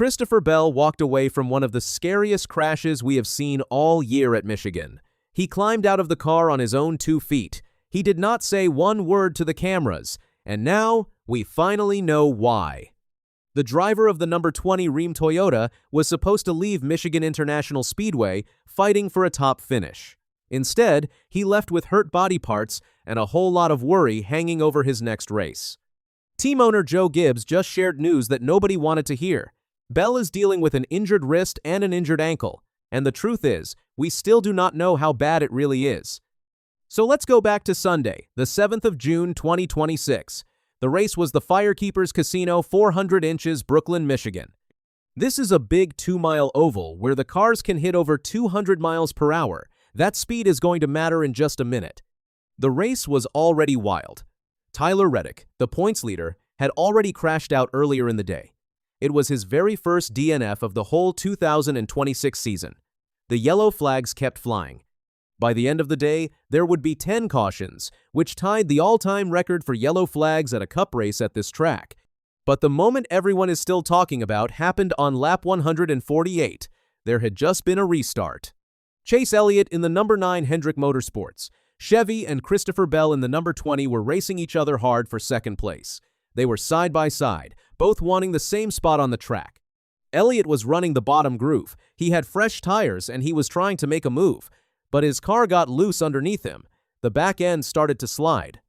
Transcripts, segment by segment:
Christopher Bell walked away from one of the scariest crashes we have seen all year at Michigan. He climbed out of the car on his own 2 feet. He did not say one word to the cameras, and now we finally know why. The driver of the number 20 Rheem Toyota was supposed to leave Michigan International Speedway fighting for a top finish. Instead, he left with hurt body parts and a whole lot of worry hanging over his next race. Team owner Joe Gibbs just shared news that nobody wanted to hear. Bell is dealing with an injured wrist and an injured ankle, and the truth is, we still do not know how bad it really is. So let's go back to Sunday, the 7th of June, 2026. The race was the FireKeepers Casino, 400 inches, Brooklyn, Michigan. This is a big 2-mile oval where the cars can hit over 200 miles per hour. That speed is going to matter in just a minute. The race was already wild. Tyler Reddick, the points leader, had already crashed out earlier in the day. It was his very first DNF of the whole 2026 season. The yellow flags kept flying. By the end of the day, there would be 10 cautions, which tied the all-time record for yellow flags at a cup race at this track. But the moment everyone is still talking about happened on lap 148. There had just been a restart. Chase Elliott in the number 9 Hendrick Motorsports, Chevy and Christopher Bell in the number 20 were racing each other hard for second place. They were side by side, both wanting the same spot on the track. Elliott was running the bottom groove. He had fresh tires and he was trying to make a move, but his car got loose underneath him. The back end started to slide.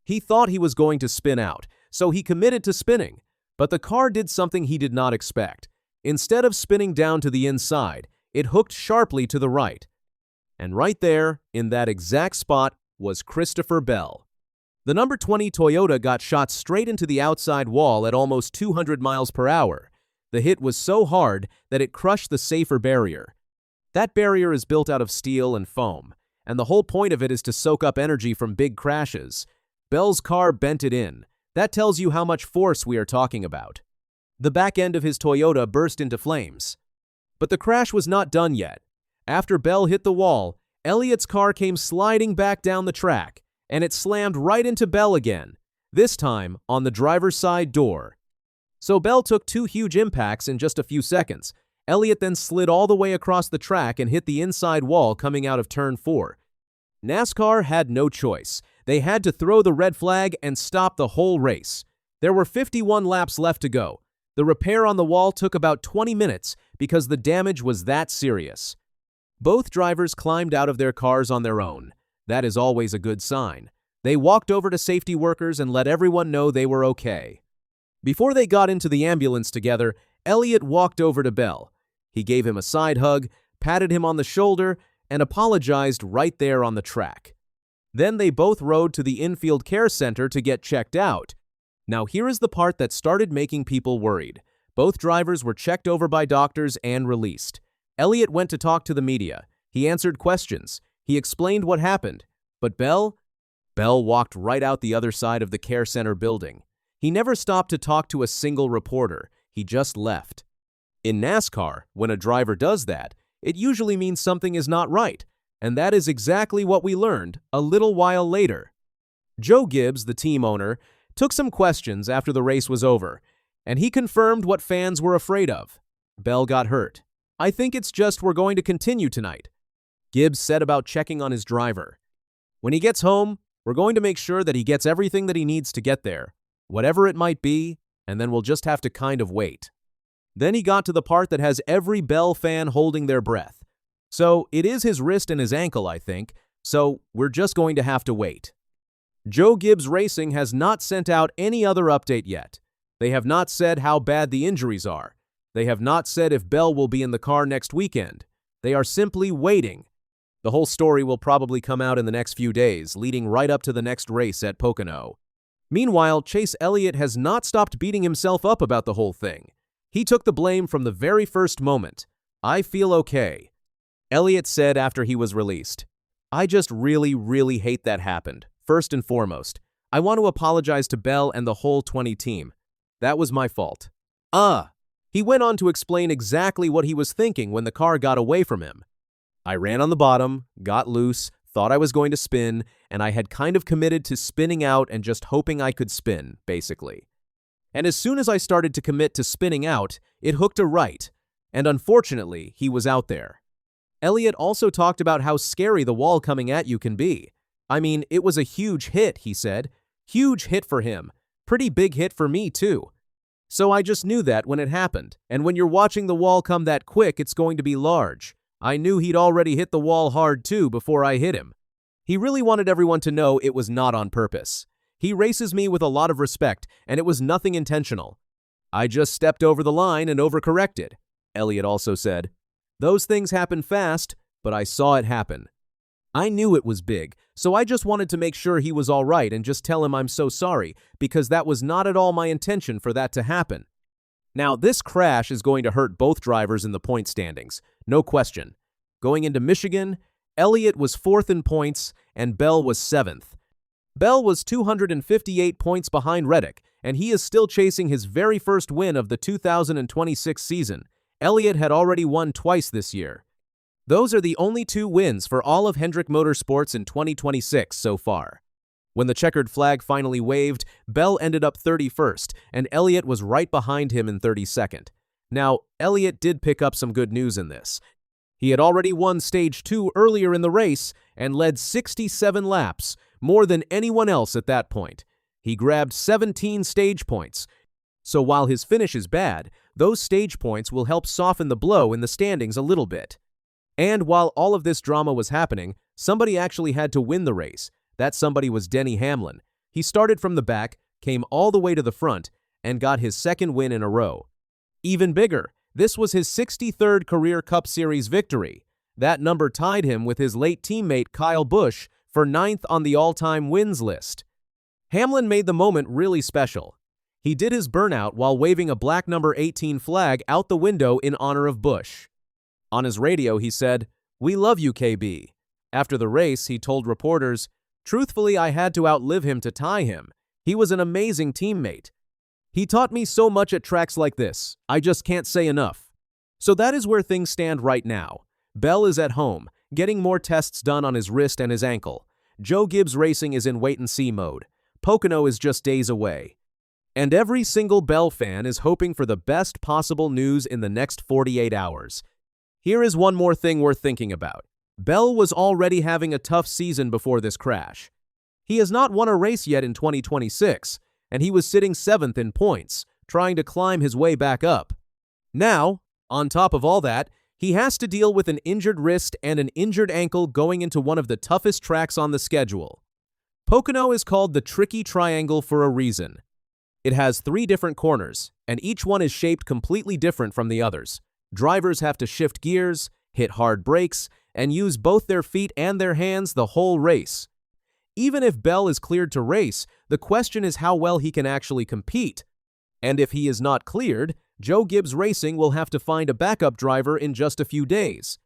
He thought he was going to spin out, so he committed to spinning, but the car did something he did not expect. Instead of spinning down to the inside, it hooked sharply to the right. And right there, in that exact spot, was Christopher Bell. The number 20 Toyota got shot straight into the outside wall at almost 200 miles per hour. The hit was so hard that it crushed the safer barrier. That barrier is built out of steel and foam, and the whole point of it is to soak up energy from big crashes. Bell's car bent it in. That tells you how much force we are talking about. The back end of his Toyota burst into flames. But the crash was not done yet. After Bell hit the wall, Elliott's car came sliding back down the track, and it slammed right into Bell again, this time on the driver's side door. So Bell took 2 huge impacts in just a few seconds. Elliott then slid all the way across the track and hit the inside wall coming out of turn 4. NASCAR had no choice. They had to throw the red flag and stop the whole race. There were 51 laps left to go. The repair on the wall took about 20 minutes because the damage was that serious. Both drivers climbed out of their cars on their own. That is always a good sign. They walked over to safety workers and let everyone know they were okay. Before they got into the ambulance together, Elliott walked over to Bell. He gave him a side hug, patted him on the shoulder, and apologized right there on the track. Then they both rode to the infield care center to get checked out. Now here is the part that started making people worried. Both drivers were checked over by doctors and released. Elliott went to talk to the media. He answered questions. He explained what happened. But Bell walked right out the other side of the care center building. He never stopped to talk to a single reporter. He just left. In NASCAR, when a driver does that, it usually means something is not right. And that is exactly what we learned a little while later. Joe Gibbs, the team owner, took some questions after the race was over, and he confirmed what fans were afraid of. Bell got hurt. "I think it's just we're going to continue tonight," Gibbs said about checking on his driver. "When he gets home, we're going to make sure that he gets everything that he needs to get there, whatever it might be, and then we'll just have to kind of wait." Then he got to the part that has every Bell fan holding their breath. So it is his wrist and his ankle, I think, so we're just going to have to wait. Joe Gibbs Racing has not sent out any other update yet. They have not said how bad the injuries are. They have not said if Bell will be in the car next weekend. They are simply waiting. The whole story will probably come out in the next few days, leading right up to the next race at Pocono. Meanwhile, Chase Elliott has not stopped beating himself up about the whole thing. He took the blame from the very first moment. "I feel okay," Elliott said after he was released. "I just really hate that happened. First and foremost, I want to apologize to Bell and the whole 20 team. That was my fault." He went on to explain exactly what he was thinking when the car got away from him. "I ran on the bottom, got loose, thought I was going to spin, and I had kind of committed to spinning out and just hoping I could spin, basically." and as soon as I started to commit to spinning out, it hooked a right, and unfortunately, he was out there. Elliott also talked about how scary the wall coming at you can be. I mean, it was a huge hit, he said. Huge hit for him. Pretty big hit for me, too. So I just knew that when it happened, and when you're watching the wall come that quick, it's going to be large. I knew he'd already hit the wall hard, too, before I hit him. He really wanted everyone to know it was not on purpose. He races me with a lot of respect, and it was nothing intentional. I just stepped over the line and overcorrected, Elliott also said. Those things happen fast, but I saw it happen. I knew it was big, so I just wanted to make sure he was all right and just tell him I'm so sorry, because that was not at all my intention for that to happen. Now, this crash is going to hurt both drivers in the point standings, no question. Going into Michigan, Elliott was 4th in points and Bell was 7th. Bell was 258 points behind Reddick, and he is still chasing his very first win of the 2026 season. Elliott had already won twice this year. Those are the only 2 wins for all of Hendrick Motorsports in 2026 so far. When the checkered flag finally waved, Bell ended up 31st, and Elliott was right behind him in 32nd. Now, Elliott did pick up some good news in this. He had already won Stage 2 earlier in the race and led 67 laps, more than anyone else at that point. He grabbed 17 stage points. So while his finish is bad, those stage points will help soften the blow in the standings a little bit. And while all of this drama was happening, somebody actually had to win the race. That somebody was Denny Hamlin. He started from the back, came all the way to the front, and got his 2nd win in a row. Even bigger, this was his 63rd career Cup Series victory. That number tied him with his late teammate Kyle Busch for 9th on the all-time wins list. Hamlin made the moment really special. He did his burnout while waving a black number 18 flag out the window in honor of Busch. On his radio, he said, "We love you, KB." After the race, he told reporters, "Truthfully, I had to outlive him to tie him. He was an amazing teammate. He taught me so much at tracks like this. I just can't say enough." So that is where things stand right now. Bell is at home, getting more tests done on his wrist and his ankle. Joe Gibbs Racing is in wait-and-see mode. Pocono is just days away. And every single Bell fan is hoping for the best possible news in the next 48 hours. Here is one more thing worth thinking about. Bell was already having a tough season before this crash. He has not won a race yet in 2026, and he was sitting 7th in points, trying to climb his way back up. Now, on top of all that, he has to deal with an injured wrist and an injured ankle going into one of the toughest tracks on the schedule. Pocono is called the Tricky Triangle for a reason. It has 3 different corners, and each one is shaped completely different from the others. Drivers have to shift gears, hit hard brakes, and use both their feet and their hands the whole race. Even if Bell is cleared to race, the question is how well he can actually compete. And if he is not cleared, Joe Gibbs Racing will have to find a backup driver in just a few days.